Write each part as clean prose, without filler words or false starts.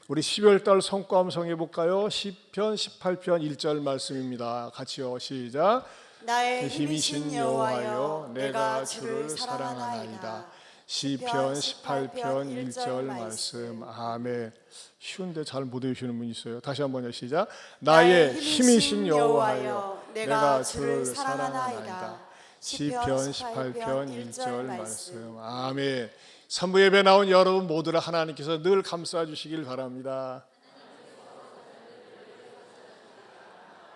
우리 12월달 성과음 성해볼까요? 시편 18편 1절 말씀입니다. 같이요. 시작. 나의 힘이신 힘이신 여호와여 여호와여 내가 내가 주를 주를 사랑하나이다. 사랑하나이다. 시편 시편 18편 18편 1절 1절 말씀. 말씀. 아멘. 쉬운데 잘 못 외우시는 분 있어요. 다시 한번요. 시작. 나의 나의 힘이신 힘이신 여호와여 여호와여 내가 내가 주를 주를 사랑하나이다. 사랑하나이다. 시편 시편 18편 1절 1절 말씀. 아멘. 산부 예배 나온 여러분 모두를 하나님께서 늘 감싸 주시길 바랍니다.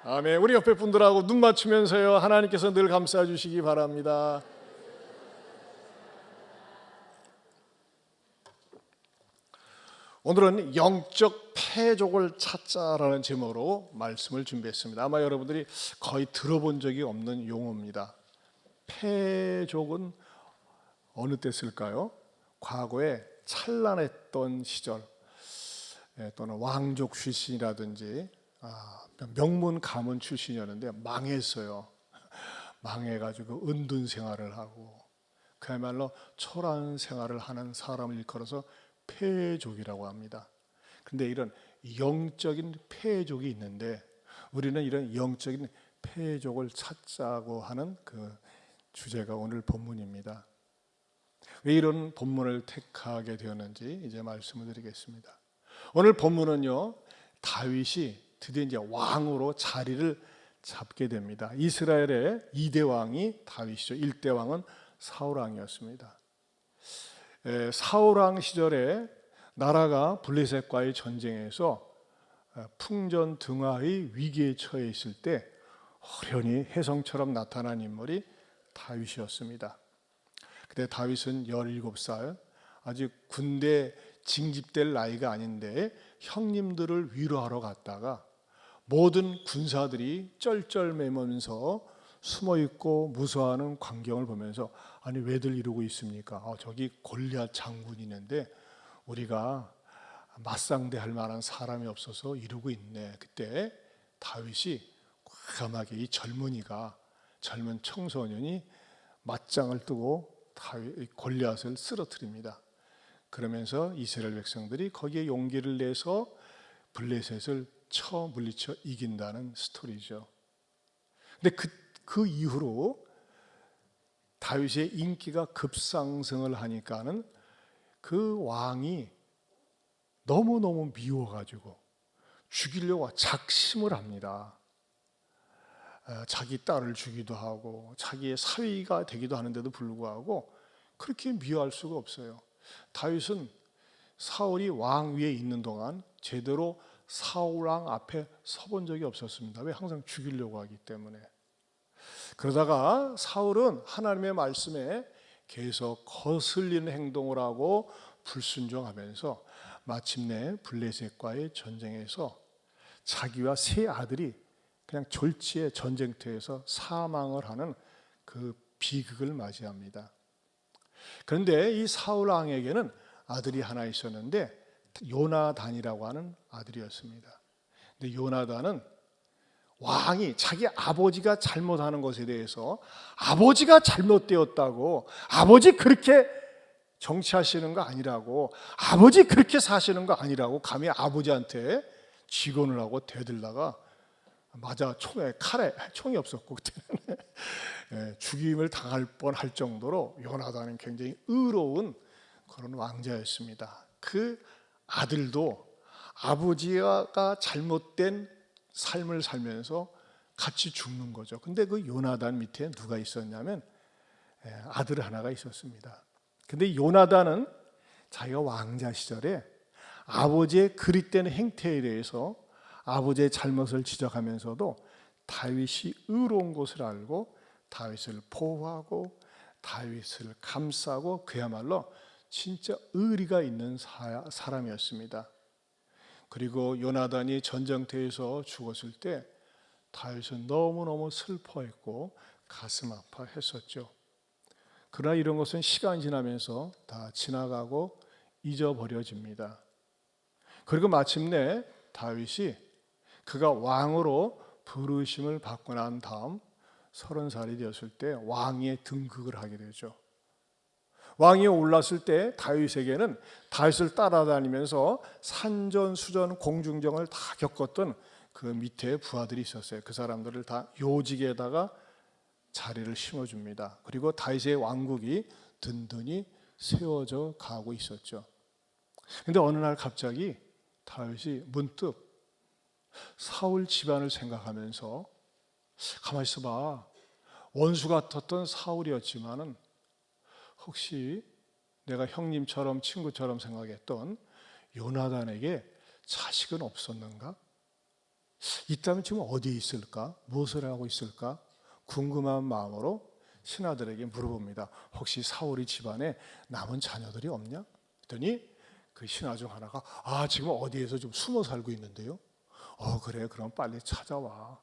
아멘. 우리 옆에 분들하고 눈 맞추면서요. 하나님께서 늘 감싸 주시기 바랍니다. 오늘은 영적 패족을 찾자라는 제목으로 말씀을 준비했습니다. 아마 여러분들이 거의 들어본 적이 없는 용어입니다. 패족은 어느 때 쓸까요? 과거에 찬란했던 시절 또는 왕족 출신이라든지 명문 가문 출신이었는데 망했어요. 망해가지고 은둔 생활을 하고 그야말로 초라한 생활을 하는 사람을 일컬어서 패족이라고 합니다. 그런데 이런 영적인 패족이 있는데 우리는 이런 영적인 패족을 찾자고 하는 그 주제가 오늘 본문입니다. 왜 이런 본문을 택하게 되었는지 이제 말씀을 드리겠습니다. 오늘 본문은요, 다윗이 드디어 이제 왕으로 자리를 잡게 됩니다. 이스라엘의 2대 왕이 다윗이죠. 1대 왕은 사울 왕이었습니다. 사울 왕 시절에 나라가 블레셋과의 전쟁에서 풍전등화의 위기에 처해 있을 때 호련히 혜성처럼 나타난 인물이 다윗이었습니다. 그때 다윗은 17살, 아직 군대 징집될 나이가 아닌데 형님들을 위로하러 갔다가 모든 군사들이 쩔쩔매면서 숨어있고 무서워하는 광경을 보면서 아니 왜들 이러고 있습니까? 저기 골리앗 장군이 있는데 우리가 맞상대할 만한 사람이 없어서 이러고 있네. 그때 다윗이 과감하게 이 젊은 청소년이 맞짱을 뜨고 골리앗을 쓰러뜨립니다. 그러면서 이스라엘 백성들이 거기에 용기를 내서 블레셋을 물리쳐 이긴다는 스토리죠. 근데 그 이후로 다윗의 인기가 급상승을 하니까는 그 왕이 너무너무 미워가지고 죽이려고 작심을 합니다. 자기 딸을 주기도 하고 자기의 사위가 되기도 하는데도 불구하고 그렇게 미워할 수가 없어요. 다윗은 사울이 왕 위에 있는 동안 제대로 사울 왕 앞에 서본 적이 없었습니다. 왜? 항상 죽이려고 하기 때문에. 그러다가 사울은 하나님의 말씀에 계속 거슬리는 행동을 하고 불순종하면서 마침내 블레셋과의 전쟁에서 자기와 세 아들이 그냥 졸지에 전쟁터에서 사망을 하는 그 비극을 맞이합니다. 그런데 이 사울 왕에게는 아들이 하나 있었는데 요나단이라고 하는 아들이었습니다. 근데 요나단은 왕이 자기 아버지가 잘못하는 것에 대해서 아버지가 잘못되었다고, 아버지 그렇게 정치하시는 거 아니라고, 아버지 그렇게 사시는 거 아니라고 감히 아버지한테 직언을 하고 대들다가 맞아 총이 없었고 그때는 죽임을 당할 뻔할 정도로 요나단은 굉장히 의로운 그런 왕자였습니다. 그 아들도 아버지가 잘못된 삶을 살면서 같이 죽는 거죠. 근데 그 요나단 밑에 누가 있었냐면 아들 하나가 있었습니다. 근데 요나단은 자기가 왕자 시절에 아버지의 그릇된 행태에 대해서 아버지의 잘못을 지적하면서도 다윗이 의로운 것을 알고 다윗을 보호하고 다윗을 감싸고 그야말로 진짜 의리가 있는 사람이었습니다. 그리고 요나단이 전쟁터에서 죽었을 때 다윗은 너무너무 슬퍼했고 가슴 아파했었죠. 그러나 이런 것은 시간이 지나면서 다 지나가고 잊어버려집니다. 그리고 마침내 다윗이 그가 왕으로 부르심을 받고 난 다음 30살이 되었을 때 왕위에 등극을 하게 되죠. 왕이 올랐을 때 다윗에게는 다윗을 따라다니면서 산전수전 공중정을 다 겪었던 그 밑에 부하들이 있었어요. 그 사람들을 다 요직에다가 자리를 심어줍니다. 그리고 다윗의 왕국이 든든히 세워져 가고 있었죠. 근데 어느 날 갑자기 다윗이 문득 사울 집안을 생각하면서 가만히 있어봐. 원수 같았던 사울이었지만은 혹시 내가 형님처럼 친구처럼 생각했던 요나단에게 자식은 없었는가? 있다면 지금 어디에 있을까? 무엇을 하고 있을까? 궁금한 마음으로 신하들에게 물어봅니다. 혹시 사울이 집안에 남은 자녀들이 없냐? 그랬더니 그 신하 중 하나가 지금 어디에서 좀 숨어 살고 있는데요. 그래, 그럼 빨리 찾아와.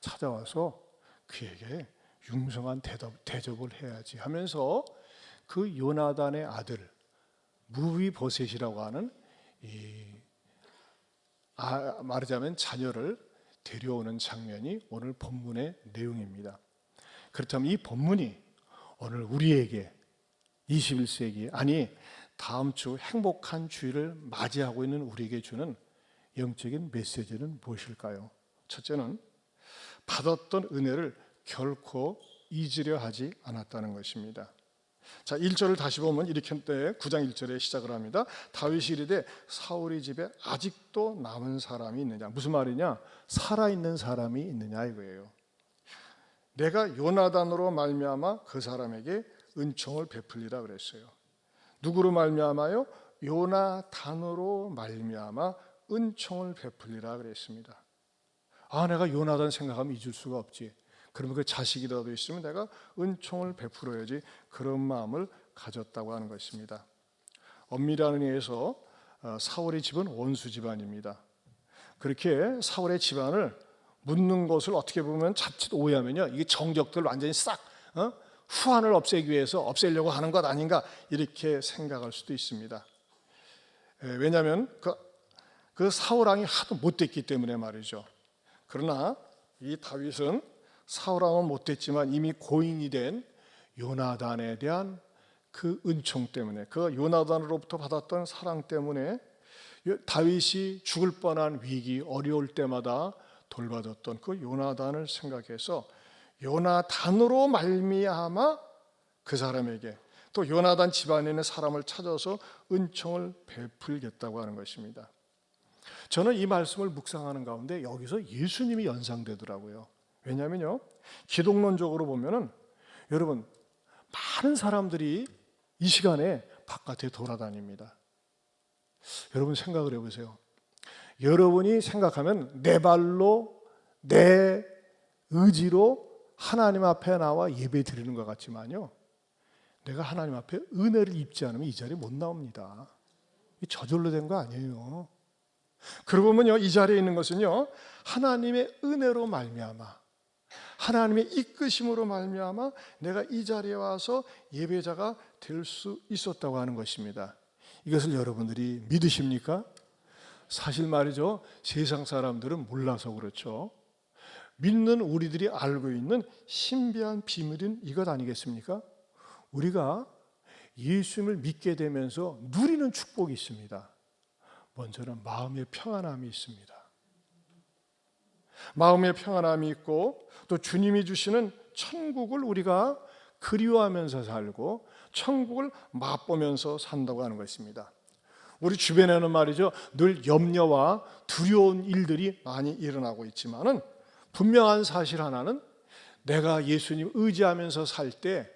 찾아와서 그에게 융성한 대접을 해야지 하면서 그 요나단의 아들 무비보셋이라고 하는 말하자면 자녀를 데려오는 장면이 오늘 본문의 내용입니다. 그렇다면 이 본문이 오늘 우리에게 21세기 아니 다음 주 행복한 주일을 맞이하고 있는 우리에게 주는 영적인 메시지는 무엇일까요? 첫째는 받았던 은혜를 결코 잊으려 하지 않았다는 것입니다. 자, 1절을 다시 보면 이렇게 9장 1절에 시작을 합니다. 다윗이 이르되 사울의 집에 아직도 남은 사람이 있느냐. 무슨 말이냐? 살아있는 사람이 있느냐 이거예요. 내가 요나단으로 말미암아 그 사람에게 은총을 베풀리라 그랬어요. 누구로 말미암아요? 요나단으로 말미암아 은총을 베풀리라 그랬습니다. 내가 요나단 생각하면 잊을 수가 없지. 그러면 그 자식이라도 있으면 내가 은총을 베풀어야지, 그런 마음을 가졌다고 하는 것입니다. 엄밀한 의미에서 사울의 집은 원수 집안입니다. 그렇게 사울의 집안을 묻는 것을 어떻게 보면 자칫 오해하면요, 이게 정적들 완전히 싹 후환을 없애기 위해서 없애려고 하는 것 아닌가 이렇게 생각할 수도 있습니다. 왜냐하면 그 사울 왕이 하도 못됐기 때문에 말이죠. 그러나 이 다윗은 사울 왕은 못됐지만 이미 고인이 된 요나단에 대한 그 은총 때문에, 그 요나단으로부터 받았던 사랑 때문에 다윗이 죽을 뻔한 위기, 어려울 때마다 돌봐줬던 그 요나단을 생각해서 요나단으로 말미암아 그 사람에게, 또 요나단 집안에 있는 사람을 찾아서 은총을 베풀겠다고 하는 것입니다. 저는 이 말씀을 묵상하는 가운데 여기서 예수님이 연상되더라고요. 왜냐하면요, 기독론적으로 보면은 여러분 많은 사람들이 이 시간에 바깥에 돌아다닙니다. 여러분 생각을 해보세요. 여러분이 생각하면 내 발로 내 의지로 하나님 앞에 나와 예배 드리는 것 같지만요, 내가 하나님 앞에 은혜를 입지 않으면 이 자리에 못 나옵니다. 저절로 된 거 아니에요. 그러고 보면요, 이 자리에 있는 것은요, 하나님의 은혜로 말미암아, 하나님의 이끄심으로 말미암아 내가 이 자리에 와서 예배자가 될 수 있었다고 하는 것입니다. 이것을 여러분들이 믿으십니까? 사실 말이죠, 세상 사람들은 몰라서 그렇죠. 믿는 우리들이 알고 있는 신비한 비밀은 이것 아니겠습니까? 우리가 예수님을 믿게 되면서 누리는 축복이 있습니다. 먼저는 마음의 평안함이 있습니다. 마음의 평안함이 있고, 또 주님이 주시는 천국을 우리가 그리워하면서 살고 천국을 맛보면서 산다고 하는 것입니다. 우리 주변에는 말이죠, 늘 염려와 두려운 일들이 많이 일어나고 있지만은 분명한 사실 하나는, 내가 예수님 의지하면서 살 때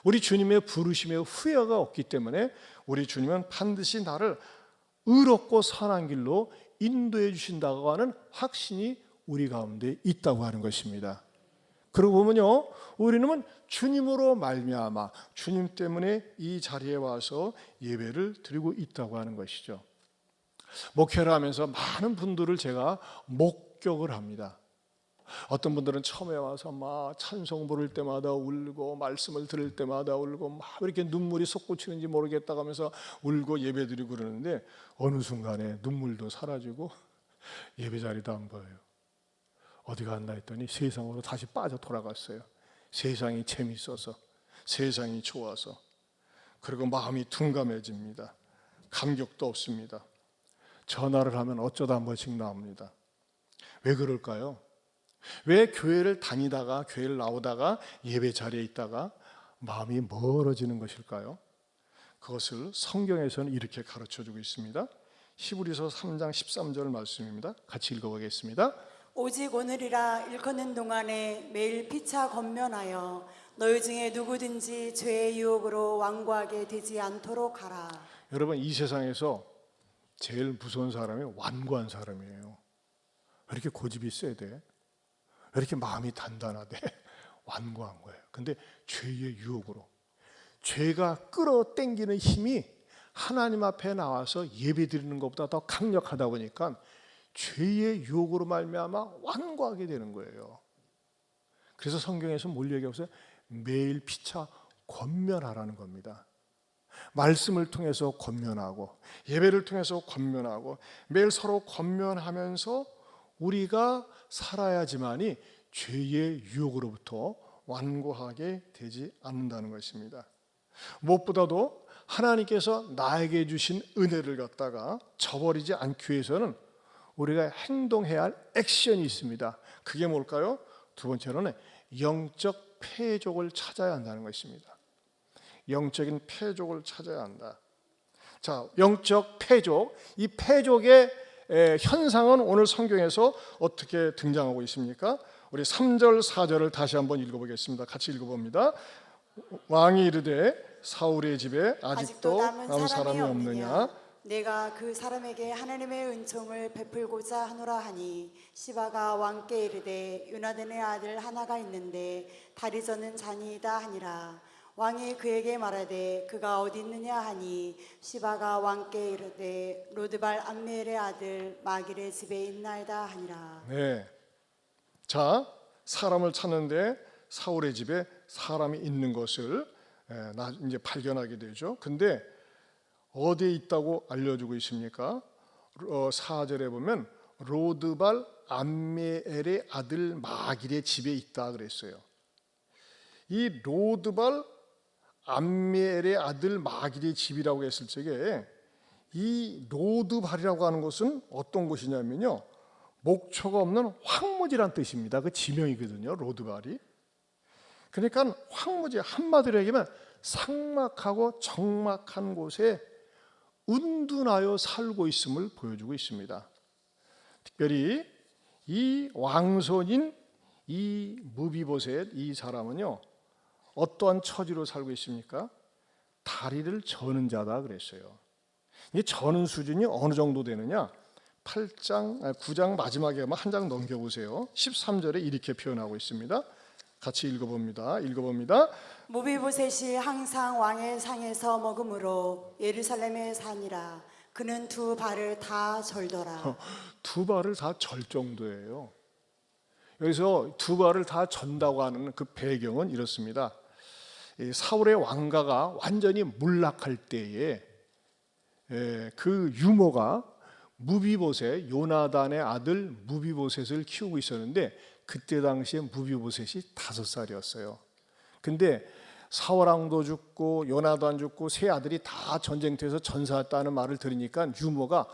우리 주님의 부르심에 후회가 없기 때문에 우리 주님은 반드시 나를 의롭고 선한 길로 인도해 주신다고 하는 확신이 우리 가운데 있다고 하는 것입니다. 그러고 보면요, 우리는 주님으로 말미암아 주님 때문에 이 자리에 와서 예배를 드리고 있다고 하는 것이죠. 목회를 하면서 많은 분들을 제가 목격을 합니다. 어떤 분들은 처음에 와서 막 찬송 부를 때마다 울고, 말씀을 들을 때마다 울고, 막 이렇게 눈물이 솟구치는지 모르겠다고 하면서 울고 예배드리고 그러는데, 어느 순간에 눈물도 사라지고 예배 자리도 안 보여요. 어디 갔나 했더니 세상으로 다시 빠져 돌아갔어요. 세상이 재밌어서, 세상이 좋아서. 그리고 마음이 둔감해집니다. 감격도 없습니다. 전화를 하면 어쩌다 한 번씩 나옵니다. 왜 그럴까요? 왜 교회를 다니다가 교회를 나오다가 예배 자리에 있다가 마음이 멀어지는 것일까요? 그것을 성경에서는 이렇게 가르쳐주고 있습니다. 히브리서 3장 13절 말씀입니다. 같이 읽어보겠습니다. 오직 오늘이라 일컫는 동안에 매일 피차 권면하여 너희 중에 누구든지 죄의 유혹으로 완고하게 되지 않도록 하라. 여러분, 이 세상에서 제일 무서운 사람이 완고한 사람이에요. 왜 이렇게 고집이 세대? 왜 이렇게 마음이 단단하대? 완고한 거예요. 근데 죄의 유혹으로, 죄가 끌어당기는 힘이 하나님 앞에 나와서 예배 드리는 것보다 더 강력하다 보니까 죄의 유혹으로 말미암아 완고하게 되는 거예요. 그래서 성경에서 뭘 얘기하고 있어요? 매일 피차 권면하라는 겁니다. 말씀을 통해서 권면하고 예배를 통해서 권면하고 매일 서로 권면하면서 우리가 살아야지만이 죄의 유혹으로부터 완고하게 되지 않는다는 것입니다. 무엇보다도 하나님께서 나에게 주신 은혜를 갖다가 저버리지 않기 위해서는 우리가 행동해야 할 액션이 있습니다. 그게 뭘까요? 두 번째로는 영적 패족을 찾아야 한다는 것입니다. 영적인 패족을 찾아야 한다. 자, 영적 패족, 이 패족의 현상은 오늘 성경에서 어떻게 등장하고 있습니까? 우리 3절 4절을 다시 한번 읽어보겠습니다. 같이 읽어봅니다. 왕이 이르되 사울의 집에 아직도 남은 사람이 없느냐? 내가 그 사람에게 하나님의 은총을 베풀고자 하노라 하니 시바가 왕께 이르되 요나단의 아들 하나가 있는데 다리 저는 잔이이다 하니라. 왕이 그에게 말하되 그가 어디 있느냐 하니 시바가 왕께 이르되 로드발 암미엘의 아들 마길의 집에 있나이다 하니라. 네. 자, 사람을 찾는데 사울의 집에 사람이 있는 것을 이제 발견하게 되죠. 근데 어디에 있다고 알려주고 있습니까? 4절에 보면 로드발 암미엘의 아들 마길의 집에 있다 그랬어요. 이 로드발 암미엘의 아들 마길의 집이라고 했을 적에 이 로드발이라고 하는 것은 어떤 곳이냐면요, 목초가 없는 황무지란 뜻입니다. 그 지명이거든요, 로드발이. 그러니까 황무지, 한마디로 얘기하면 삭막하고 적막한 곳에 은둔하여 살고 있음을 보여주고 있습니다. 특별히 이 왕손인 이 무비보셋, 이 사람은요 어떠한 처지로 살고 있습니까? 다리를 저는 자다 그랬어요. 이 저는 수준이 어느 정도 되느냐? 9장 마지막에 한 장 넘겨보세요. 13절에 이렇게 표현하고 있습니다. 같이 읽어봅니다. 무비보셋이 항상 왕의 상에서 먹음으로 예루살렘에 사니라. 그는 두 발을 다 절더라. 두 발을 다 절 정도예요. 여기서 두 발을 다 전다고 하는 그 배경은 이렇습니다. 사울의 왕가가 완전히 몰락할 때에 그 유모가 무비보셋, 요나단의 아들 무비보셋을 키우고 있었는데 그때 당시에 무비보셋이 5살이었어요. 근데 사울왕도 죽고 요나단 죽고 세 아들이 다 전쟁터에서 전사했다는 말을 들으니까 유모가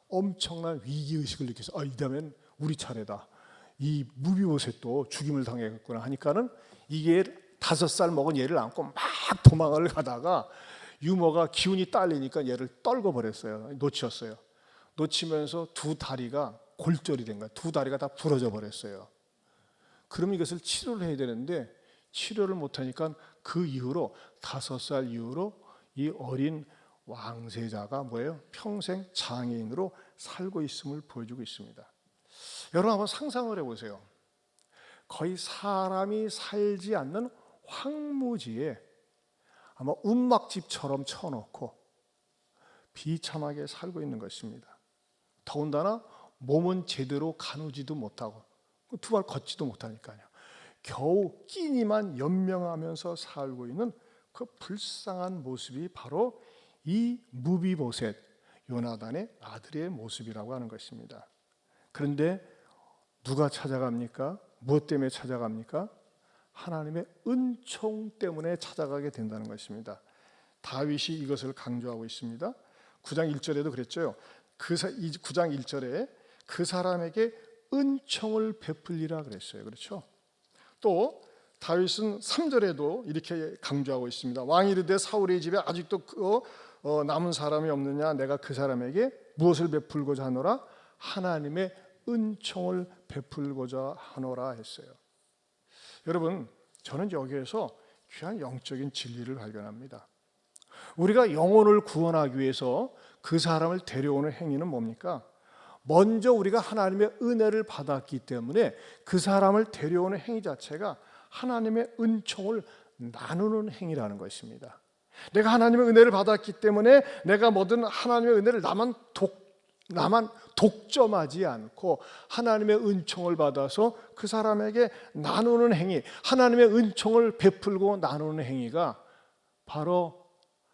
엄청난 위기의식을 느껴서 이다면 우리 차례다. 이 무비보셋도 죽임을 당했구나 하니까는 이게 5살 먹은 얘를 안고 막 도망을 가다가 유모가 기운이 딸리니까 얘를 떨궈 버렸어요. 놓쳤어요. 놓치면서 두 다리가 골절이 된 거야. 두 다리가 다 부러져 버렸어요. 그럼 이것을 치료를 해야 되는데 치료를 못하니까 그 이후로 5살 이후로 이 어린 왕세자가 뭐예요? 평생 장애인으로 살고 있음을 보여주고 있습니다. 여러분 한번 상상을 해보세요. 거의 사람이 살지 않는 황무지에 아마 움막집처럼 쳐놓고 비참하게 살고 있는 것입니다. 더군다나 몸은 제대로 가누지도 못하고 두 발 걷지도 못하니까요. 겨우 끼니만 연명하면서 살고 있는 그 불쌍한 모습이 바로 이 무비보셋, 요나단의 아들의 모습이라고 하는 것입니다. 그런데 누가 찾아갑니까? 무엇 때문에 찾아갑니까? 하나님의 은총 때문에 찾아가게 된다는 것입니다. 다윗이 이것을 강조하고 있습니다. 9장 1절에도 그랬죠. 9장 1절에 그 사람에게 은총을 베풀리라 그랬어요. 그렇죠? 또 다윗은 3절에도 이렇게 강조하고 있습니다. 왕이 이르되 사울의 집에 아직도 남은 사람이 없느냐? 내가 그 사람에게 무엇을 베풀고자 하노라? 하나님의 은총을 베풀고자 하노라 했어요. 여러분, 저는 여기에서 귀한 영적인 진리를 발견합니다. 우리가 영혼을 구원하기 위해서 그 사람을 데려오는 행위는 뭡니까? 먼저 우리가 하나님의 은혜를 받았기 때문에 그 사람을 데려오는 행위 자체가 하나님의 은총을 나누는 행위라는 것입니다. 내가 하나님의 은혜를 받았기 때문에 내가 뭐든 하나님의 은혜를 나만 독점하지 않고 하나님의 은총을 받아서 그 사람에게 나누는 행위, 하나님의 은총을 베풀고 나누는 행위가 바로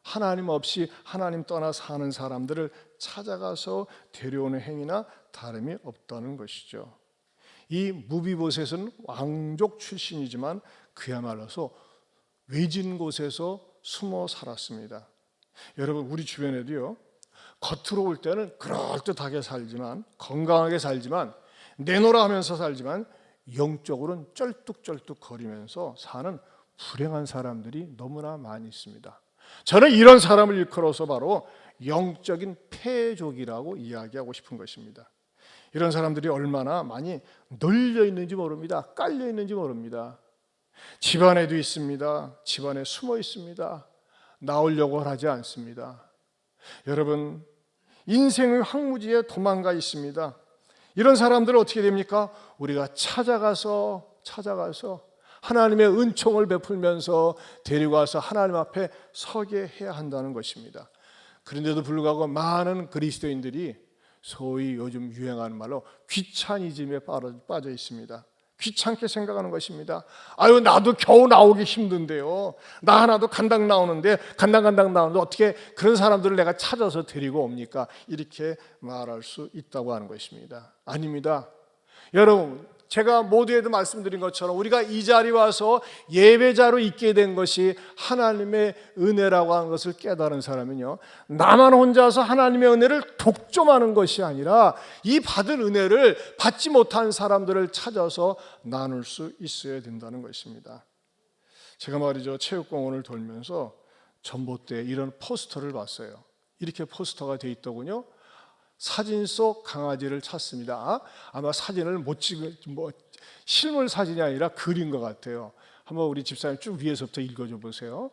하나님 없이 하나님 떠나 사는 사람들을 찾아가서 데려오는 행위나 다름이 없다는 것이죠. 이 무비보셋은 왕족 출신이지만 그야말로서 외진 곳에서 숨어 살았습니다. 여러분, 우리 주변에도요, 겉으로 볼 때는 그럴듯하게 살지만, 건강하게 살지만, 내노라 하면서 살지만 영적으로는 쩔뚝쩔뚝 거리면서 사는 불행한 사람들이 너무나 많이 있습니다. 저는 이런 사람을 일컬어서 바로 영적인 패족이라고 이야기하고 싶은 것입니다. 이런 사람들이 얼마나 많이 널려 있는지 모릅니다. 깔려 있는지 모릅니다. 집안에도 있습니다. 집안에 숨어 있습니다. 나오려고 하지 않습니다. 여러분, 인생의 황무지에 도망가 있습니다. 이런 사람들은 어떻게 됩니까? 우리가 찾아가서 하나님의 은총을 베풀면서 데리고 와서 하나님 앞에 서게 해야 한다는 것입니다. 그런데도 불구하고 많은 그리스도인들이 소위 요즘 유행하는 말로 귀차니즘에 빠져 있습니다. 귀찮게 생각하는 것입니다. 아유, 나도 겨우 나오기 힘든데요. 나 하나도 간당 나오는데 어떻게 그런 사람들을 내가 찾아서 데리고 옵니까? 이렇게 말할 수 있다고 하는 것입니다. 아닙니다. 여러분, 제가 모두에도 말씀드린 것처럼 우리가 이 자리에 와서 예배자로 있게 된 것이 하나님의 은혜라고 하는 것을 깨달은 사람은요, 나만 혼자서 하나님의 은혜를 독점하는 것이 아니라 이 받은 은혜를 받지 못한 사람들을 찾아서 나눌 수 있어야 된다는 것입니다. 제가 말이죠, 체육공원을 돌면서 전봇대에 이런 포스터를 봤어요. 이렇게 포스터가 돼 있더군요. 사진 속 강아지를 찾습니다. 아마 사진을 못 찍은 실물 사진이 아니라 그린 것 같아요. 한번 우리 집사님 쭉 위에서부터 읽어줘 보세요.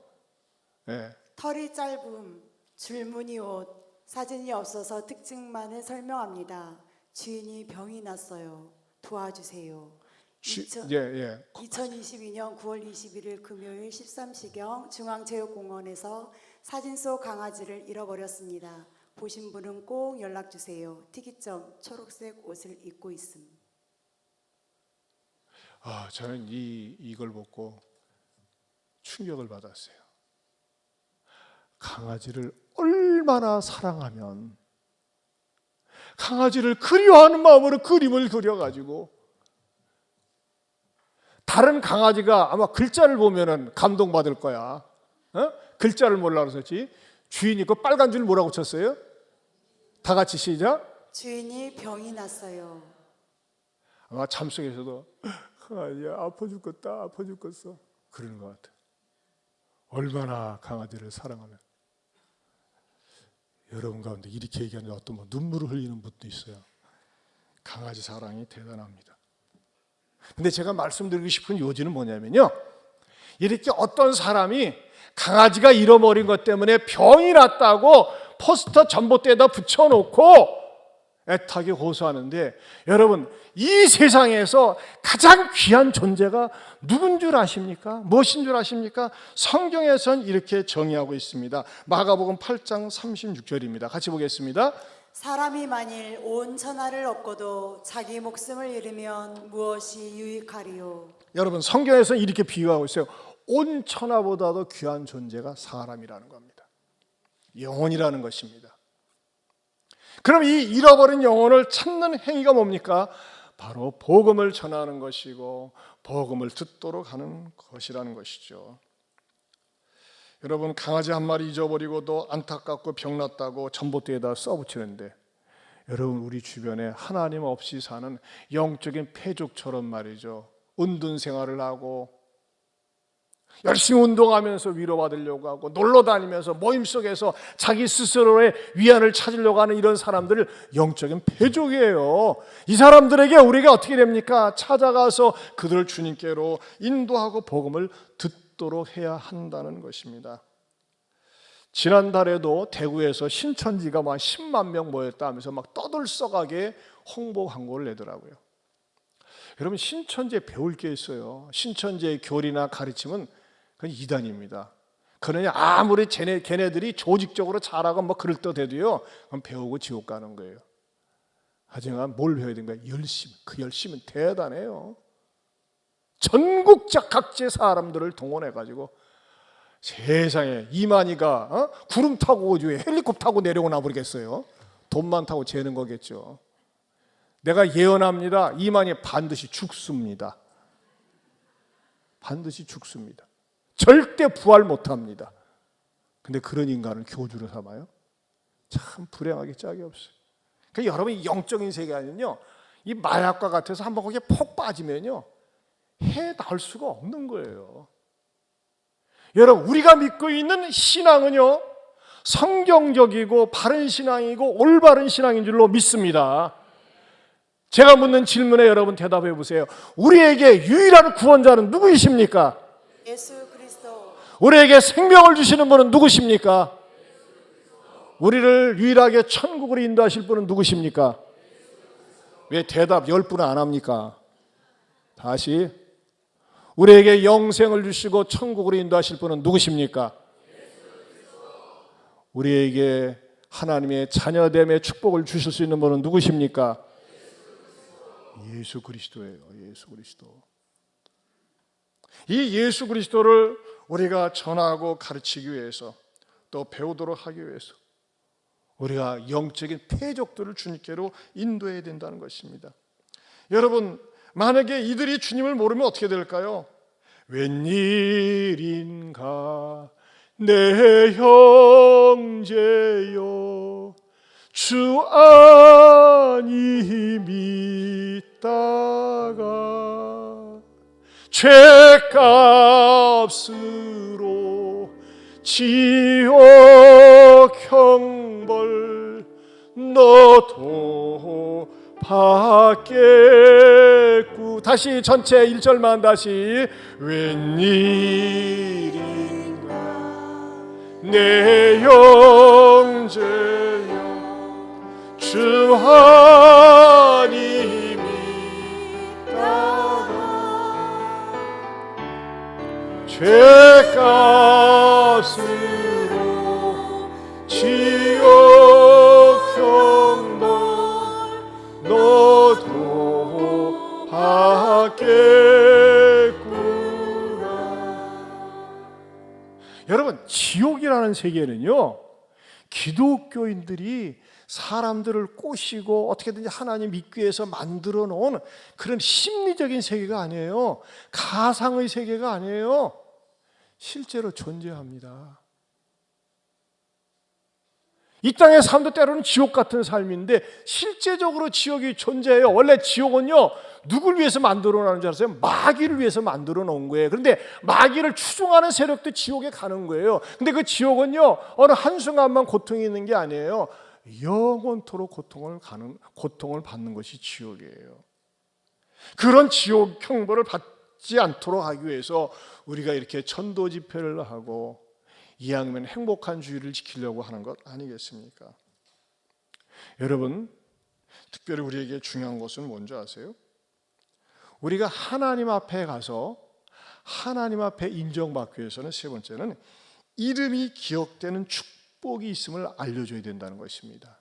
네. 털이 짧음, 줄무늬 옷, 사진이 없어서 특징만을 설명합니다. 주인이 병이 났어요. 도와주세요. 2022년 9월 21일 금요일 13시경 중앙체육공원에서 사진 속 강아지를 잃어버렸습니다. 보신 분은 꼭 연락 주세요. 특이점 초록색 옷을 입고 있음. 저는 이걸 보고 충격을 받았어요. 강아지를 얼마나 사랑하면 강아지를 그리워하는 마음으로 그림을 그려가지고, 다른 강아지가 아마 글자를 보면은 감동받을 거야. 글자를 몰라 그랬지. 주인이 그 빨간 줄 뭐라고 쳤어요? 다 같이 시작. 주인이 병이 났어요. 아마 잠속에서도 강아지야 아파 죽겠어 그러는 것 같아요. 얼마나 강아지를 사랑하면. 여러분 가운데 이렇게 얘기하는데 어떤 분 눈물을 흘리는 분도 있어요. 강아지 사랑이 대단합니다. 근데 제가 말씀드리고 싶은 요지는 뭐냐면요, 이렇게 어떤 사람이 강아지가 잃어버린 것 때문에 병이 났다고 포스터 전봇대에다 붙여놓고 애타게 호소하는데, 여러분, 이 세상에서 가장 귀한 존재가 누군 줄 아십니까? 무엇인 줄 아십니까? 성경에선 이렇게 정의하고 있습니다. 마가복음 8장 36절입니다. 같이 보겠습니다. 사람이 만일 온 천하를 얻고도 자기 목숨을 잃으면 무엇이 유익하리요? 여러분, 성경에서는 이렇게 비유하고 있어요. 온 천하보다도 귀한 존재가 사람이라는 겁니다. 영혼이라는 것입니다. 그럼 이 잃어버린 영혼을 찾는 행위가 뭡니까? 바로 복음을 전하는 것이고 복음을 듣도록 하는 것이라는 것이죠. 여러분, 강아지 한 마리 잊어버리고도 안타깝고 병났다고 전봇대에다 써붙이는데, 여러분, 우리 주변에 하나님 없이 사는 영적인 패족처럼 말이죠, 은둔 생활을 하고 열심히 운동하면서 위로받으려고 하고 놀러 다니면서 모임 속에서 자기 스스로의 위안을 찾으려고 하는 이런 사람들을 영적인 패족이에요. 이 사람들에게 우리가 어떻게 됩니까? 찾아가서 그들을 주님께로 인도하고 복음을 듣도록 해야 한다는 것입니다. 지난달에도 대구에서 신천지가 막 10만 명 모였다 하면서 막 떠들썩하게 홍보 광고를 내더라고요. 여러분, 신천지에 배울 게 있어요. 신천지의 교리나 가르침은 그건 이단입니다. 그러냐, 아무리 걔네들이 조직적으로 잘하고 뭐 그럴 때 돼도요, 그건 배우고 지옥 가는 거예요. 하지만 뭘 배워야 되는가? 열심. 그 열심은 대단해요. 전국적 각지의 사람들을 동원해가지고 세상에 이만희가 구름 타고 오지 왜 헬리콥터 타고 내려오나 모르겠어요. 돈만 타고 재는 거겠죠. 내가 예언합니다. 이만희 반드시 죽습니다. 반드시 죽습니다. 절대 부활 못합니다. 근데 그런 인간을 교주로 삼아요? 참 불행하게 짝이 없어요. 그러니까 여러분이 영적인 세계는요, 이 마약과 같아서 한번 거기에 폭 빠지면요, 해 나올 수가 없는 거예요. 여러분, 우리가 믿고 있는 신앙은요, 성경적이고 바른 신앙이고 올바른 신앙인 줄로 믿습니다. 제가 묻는 질문에 여러분 대답해 보세요. 우리에게 유일한 구원자는 누구이십니까? 예수 그리스도. 우리에게 생명을 주시는 분은 누구십니까? 우리를 유일하게 천국으로 인도하실 분은 누구십니까? 왜 대답 10분은 안 합니까? 다시, 우리에게 영생을 주시고 천국으로 인도하실 분은 누구십니까? 우리에게 하나님의 자녀됨의 축복을 주실 수 있는 분은 누구십니까? 예수 그리스도예요. 예수 그리스도. 이 예수 그리스도를 우리가 전하고 가르치기 위해서, 또 배우도록 하기 위해서 우리가 영적인 패족들을 주님께로 인도해야 된다는 것입니다. 여러분, 만약에 이들이 주님을 모르면 어떻게 될까요? 웬일인가 내 형제여, 주 안이 믿다가 죄값으로 지옥 형벌 너도 받겠구. 다시 전체 1절만 다시. 웬일인가 내 형제여, 주 안이 믿다가 죄값으로 지옥 형벌 너도 받겠구나. 여러분, 지옥이라는 세계는요, 기독교인들이 사람들을 꼬시고 어떻게든지 하나님 믿기 위해서 만들어 놓은 그런 심리적인 세계가 아니에요. 가상의 세계가 아니에요. 실제로 존재합니다. 이 땅의 삶도 때로는 지옥 같은 삶인데 실제적으로 지옥이 존재해요. 원래 지옥은요, 누굴 위해서 만들어 놓은 줄 아세요? 마귀를 위해서 만들어 놓은 거예요. 그런데 마귀를 추종하는 세력도 지옥에 가는 거예요. 근데 그 지옥은요, 어느 한순간만 고통이 있는 게 아니에요. 영원토록 고통을 받는 것이 지옥이에요. 그런 지옥 형벌을 받지 않도록 하기 위해서 우리가 이렇게 전도 집회를 하고 이왕이면 행복한 주의를 지키려고 하는 것 아니겠습니까? 여러분, 특별히 우리에게 중요한 것은 뭔지 아세요? 우리가 하나님 앞에 가서 하나님 앞에 인정받기 위해서는 세 번째는 이름이 기억되는 축복이 있음을 알려줘야 된다는 것입니다.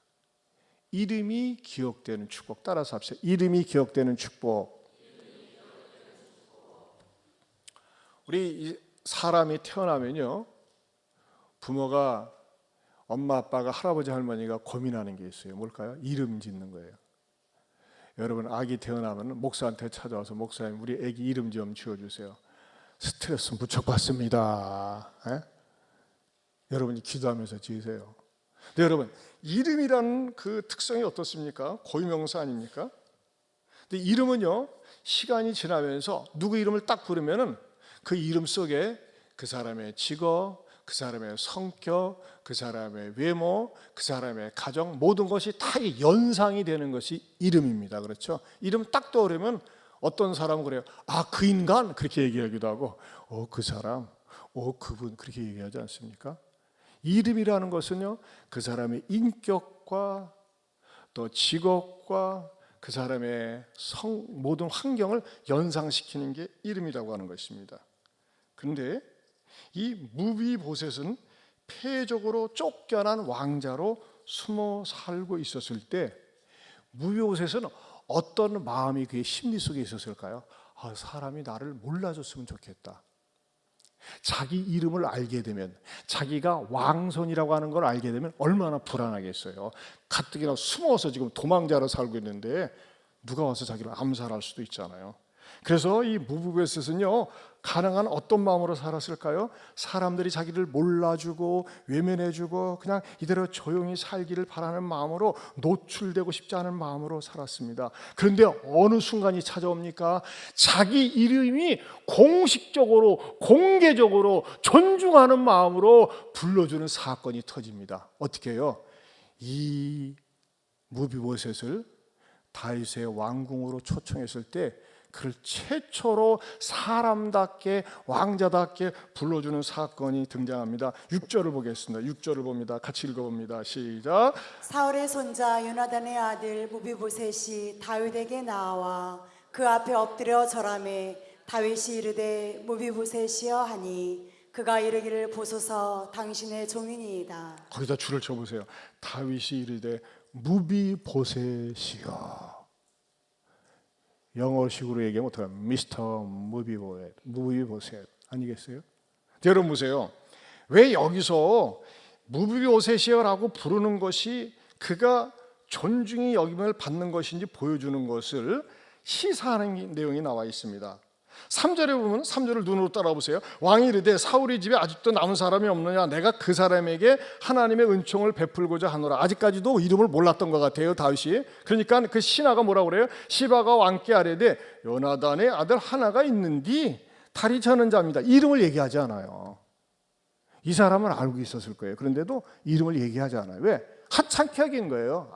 이름이 기억되는 축복. 따라서 합시다. 이름이 기억되는 축복. 우리 사람이 태어나면요, 부모가, 엄마 아빠가, 할아버지 할머니가 고민하는 게 있어요. 뭘까요? 이름 짓는 거예요. 여러분, 아기 태어나면 목사한테 찾아와서, 목사님 우리 아기 이름 좀 지어주세요. 스트레스 무척 받습니다. 여러분이 기도하면서 지으세요. 근데 여러분, 이름이라는 그 특성이 어떻습니까? 고유명사 아닙니까? 근데 이름은요, 시간이 지나면서 누구 이름을 딱 부르면은 그 이름 속에 그 사람의 직업, 그 사람의 성격, 그 사람의 외모, 그 사람의 가정, 모든 것이 다 연상이 되는 것이 이름입니다. 그렇죠? 이름 딱 떠오르면 어떤 사람은 그래요. 아, 그 인간? 그렇게 얘기하기도 하고, 그 사람, 그분, 그렇게 얘기하지 않습니까? 이름이라는 것은요, 그 사람의 인격과 또 직업과 그 사람의 모든 환경을 연상시키는 게 이름이라고 하는 것입니다. 그런데 이 무비보셋은 폐적으로 쫓겨난 왕자로 숨어 살고 있었을 때 무비보셋은 어떤 마음이 그의 심리 속에 있었을까요? 사람이 나를 몰라줬으면 좋겠다. 자기 이름을 알게 되면, 자기가 왕손이라고 하는 걸 알게 되면 얼마나 불안하겠어요. 가뜩이나 숨어서 지금 도망자로 살고 있는데 누가 와서 자기를 암살할 수도 있잖아요. 그래서 이 무비보셋은요, 가능한 어떤 마음으로 살았을까요? 사람들이 자기를 몰라주고 외면해주고 그냥 이대로 조용히 살기를 바라는 마음으로, 노출되고 싶지 않은 마음으로 살았습니다. 그런데 어느 순간이 찾아옵니까? 자기 이름이 공식적으로, 공개적으로 존중하는 마음으로 불러주는 사건이 터집니다. 어떻게 해요? 이 무비보셋을 다윗의 왕궁으로 초청했을 때 그를 최초로 사람답게, 왕자답게 불러주는 사건이 등장합니다. 6절을 보겠습니다. 6절을 봅니다. 같이 읽어봅니다. 시작. 사울의 손자 요나단의 아들 무비보셋이 다윗에게 나와 그 앞에 엎드려 절하매 다윗이 이르되 무비보셋이여 하니 그가 이르기를 보소서 당신의 종이니이다. 거기다 줄을 쳐보세요. 다윗이 이르되 무비보셋이여. 영어식으로 얘기하면 어떡해요? 미스터 무비보셋 아니겠어요? 여러분 보세요. 왜 여기서 무비보셋이여라고 부르는 것이 그가 존중이 여김을 받는 것인지 보여주는 것을 시사하는 내용이 나와 있습니다. 3절에 보면 3절을 눈으로 따라보세요. 왕이 이르되 사울의 집에 아직도 남은 사람이 없느냐? 내가 그 사람에게 하나님의 은총을 베풀고자 하노라. 아직까지도 이름을 몰랐던 것 같아요, 다윗이. 그러니까 그 신하가 뭐라고 그래요? 시바가 왕께 아뢰되 요나단의 아들 하나가 있는디 다리 저는 자입니다. 이름을 얘기하지 않아요. 이 사람은 알고 있었을 거예요. 그런데도 이름을 얘기하지 않아요. 왜? 하찮게 하긴 거예요.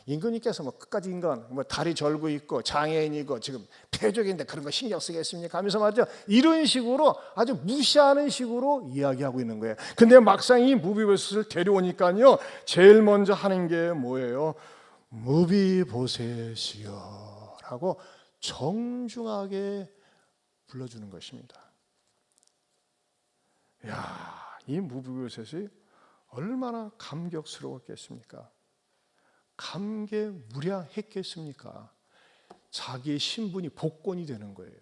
임금님께서 뭐 끝까지 인간 뭐 다리 절고 있고 장애인이고 지금 폐족인데 그런 거 신경 쓰겠습니까 하면서 말이죠. 이런 식으로 아주 무시하는 식으로 이야기하고 있는 거예요. 근데 막상 이 무비보셋을 데려오니까요, 제일 먼저 하는 게 뭐예요? 무비보셋이여 라고 정중하게 불러주는 것입니다. 이 무비보셋이 얼마나 감격스러웠겠습니까? 감개무량했겠습니까? 자기의 신분이 복권이 되는 거예요.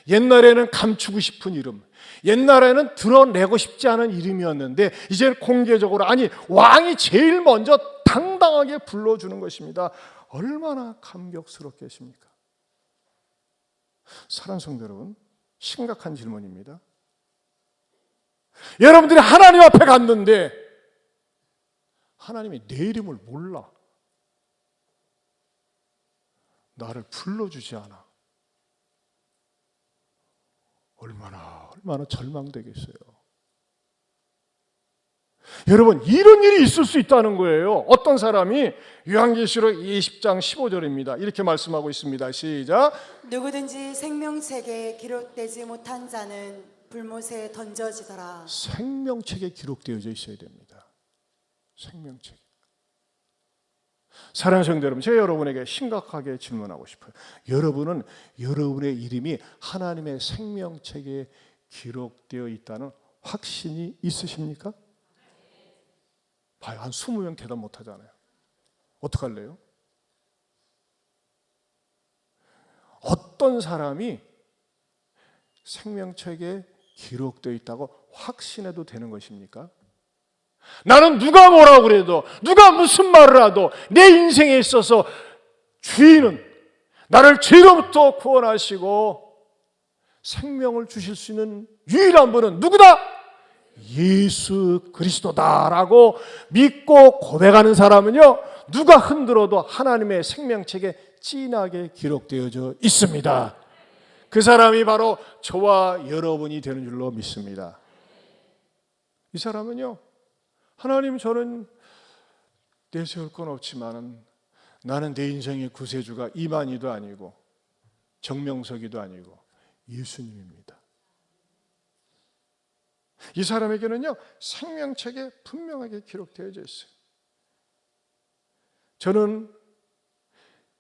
옛날에는 감추고 싶은 이름, 옛날에는 드러내고 싶지 않은 이름이었는데 이제는 공개적으로, 아니 왕이 제일 먼저 당당하게 불러주는 것입니다. 얼마나 감격스럽겠습니까? 사랑하는 성도 여러분, 심각한 질문입니다. 여러분들이 하나님 앞에 갔는데 하나님이 내 이름을 몰라, 나를 불러주지 않아. 얼마나 절망되겠어요. 여러분, 이런 일이 있을 수 있다는 거예요. 어떤 사람이 요한계시록 20장 15절입니다. 이렇게 말씀하고 있습니다. 시작. 누구든지 생명책에 기록되지 못한 자는 불못에 던져지더라. 생명책에 기록되어져 있어야 됩니다. 생명책. 사랑하는 성도 여러분, 제가 여러분에게 심각하게 질문하고 싶어요. 여러분은 여러분의 이름이 하나님의 생명책에 기록되어 있다는 확신이 있으십니까? 봐요, 한 20명 대답 못하잖아요. 어떡할래요? 어떤 사람이 생명책에 기록되어 있다고 확신해도 되는 것입니까? 나는 누가 뭐라고 그래도, 누가 무슨 말을 해도 내 인생에 있어서 주인은 나를 죄로부터 구원하시고 생명을 주실 수 있는 유일한 분은 누구다? 예수 그리스도다라고 믿고 고백하는 사람은요, 누가 흔들어도 하나님의 생명책에 진하게 기록되어져 있습니다. 그 사람이 바로 저와 여러분이 되는 줄로 믿습니다. 이 사람은요, 하나님, 저는 내세울 건 없지만 나는 내 인생의 구세주가 이만희도 아니고 정명석이도 아니고 예수님입니다. 이 사람에게는요, 생명책에 분명하게 기록되어져 있어요. 저는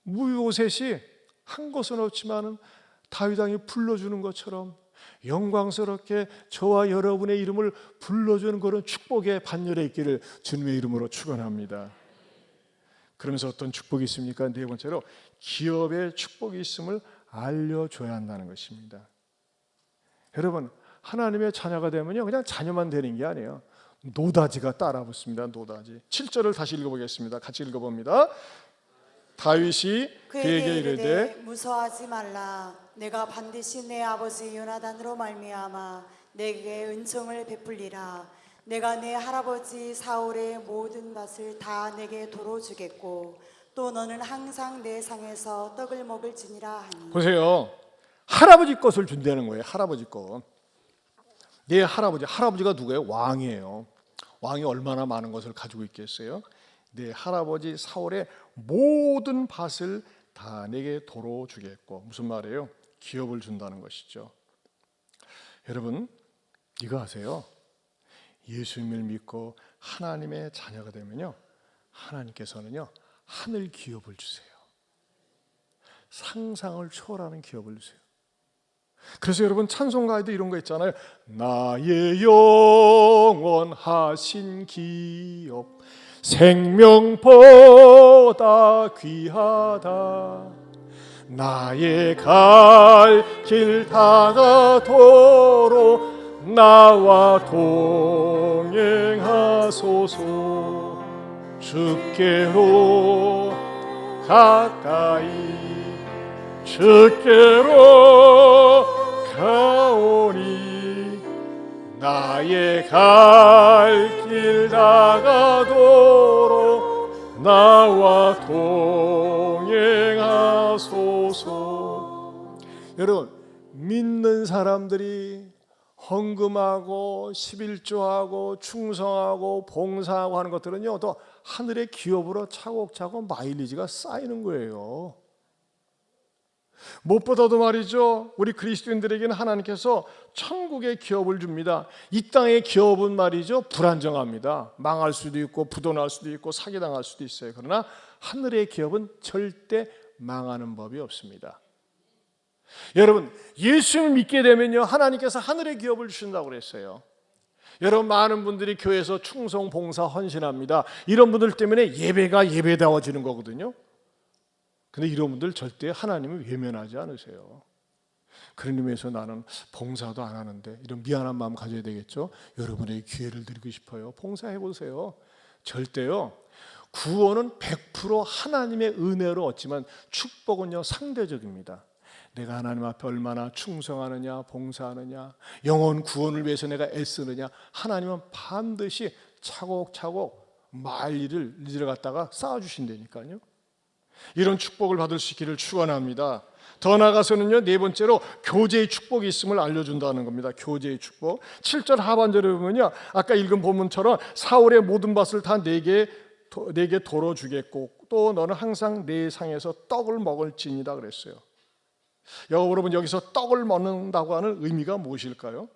무비보셋이 한 것은 없지만 다윗 왕이 불러주는 것처럼 영광스럽게 저와 여러분의 이름을 불러주는 그런 축복의 반열에 있기를 주님의 이름으로 축원합니다. 그러면서 어떤 축복이 있습니까? 네 번째로 기업의 축복이 있음을 알려줘야 한다는 것입니다. 여러분, 하나님의 자녀가 되면요, 그냥 자녀만 되는 게 아니에요. 노다지가 따라붙습니다. 노다지. 7절을 다시 읽어보겠습니다. 같이 읽어봅니다. 다윗이 그에게 이르되 무서워하지 말라. 내가 반드시 내 아버지 요나단으로 말미암아 내게 은총을 베풀리라. 내가 내 할아버지 사울의 모든 밭을 다 내게 도로 주겠고 또 너는 항상 내 상에서 떡을 먹을지니라 하니. 보세요. 할아버지 것을 준다는 거예요. 할아버지 것. 내 할아버지가 누구예요? 왕이에요. 왕이 얼마나 많은 것을 가지고 있겠어요? 내 할아버지 사울의 모든 밭을 다 내게 도로 주겠고. 무슨 말이에요? 기업을 준다는 것이죠. 여러분, 이거 아세요? 예수님을 믿고 하나님의 자녀가 되면요, 하나님께서는요, 하늘 기업을 주세요. 상상을 초월하는 기업을 주세요. 그래서 여러분, 찬송가에도 이런 거 있잖아요. 나의 영원하신 기업 생명보다 귀하다. 나의 갈 길 다가도록 나와 동행하소서. 주께로 가까이 주께로 가오니 나의 갈 길 다가도록 나와 동행하소서. 여러분, 믿는 사람들이 헌금하고 11조하고 충성하고 봉사하고 하는 것들은요, 또 하늘의 기업으로 차곡차곡 마일리지가 쌓이는 거예요. 무엇보다도 말이죠, 우리 그리스도인들에게는 하나님께서 천국의 기업을 줍니다. 이 땅의 기업은 말이죠, 불안정합니다. 망할 수도 있고 부도날 수도 있고 사기당할 수도 있어요. 그러나 하늘의 기업은 절대 망하는 법이 없습니다. 여러분, 예수를 믿게 되면요, 하나님께서 하늘의 기업을 주신다고 그랬어요. 여러분, 많은 분들이 교회에서 충성, 봉사, 헌신합니다. 이런 분들 때문에 예배가 예배다워지는 거거든요. 근데 이런 분들 절대 하나님을 외면하지 않으세요. 그런 의미에서 나는 봉사도 안 하는데, 이런 미안한 마음 가져야 되겠죠. 여러분에게 기회를 드리고 싶어요. 봉사해 보세요. 절대요, 구원은 100% 하나님의 은혜로 얻지만 축복은요, 상대적입니다. 내가 하나님 앞에 얼마나 충성하느냐, 봉사하느냐, 영혼 구원을 위해서 내가 애쓰느냐, 하나님은 반드시 차곡차곡 마일리를 갖다가 쌓아주신다니까요. 이런 축복을 받을 수 있기를 축원합니다. 더 나아가서는요, 네 번째로 교제의 축복이 있음을 알려준다는 겁니다. 교제의 축복. 7절 하반절에 보면요, 아까 읽은 본문처럼 사울의 모든 밭을 다 내게 도로 주겠고 또 너는 항상 내 상에서 떡을 먹을지니라 그랬어요. 여러분, 여기서 떡을 먹는다고 하는 의미가 무엇일까요?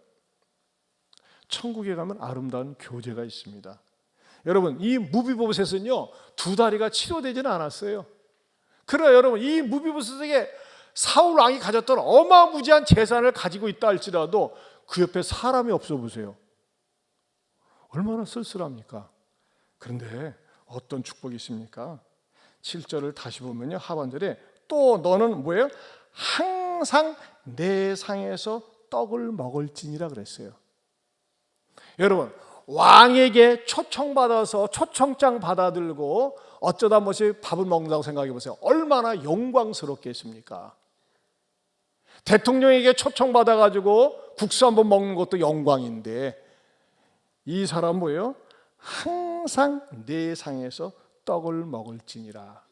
천국에 가면 아름다운 교제가 있습니다. 여러분, 이 무비보셋은요, 두 다리가 치료되지는 않았어요. 그러나 여러분, 이 무비보셋에게 사울 왕이 가졌던 어마무지한 재산을 가지고 있다 할지라도 그 옆에 사람이 없어 보세요. 얼마나 쓸쓸합니까? 그런데 어떤 축복이 있습니까? 7절을 다시 보면요, 하반절에 또 너는 뭐예요? 항상 내 상에서 떡을 먹을지니라 그랬어요. 여러분, 왕에게 초청받아서 초청장 받아들고 어쩌다 한 번씩 밥을 먹는다고 생각해 보세요. 얼마나 영광스럽겠습니까? 대통령에게 초청받아가지고 국수 한번 먹는 것도 영광인데, 이 사람 뭐예요? 항상 내 상에서 떡을 먹을지니라.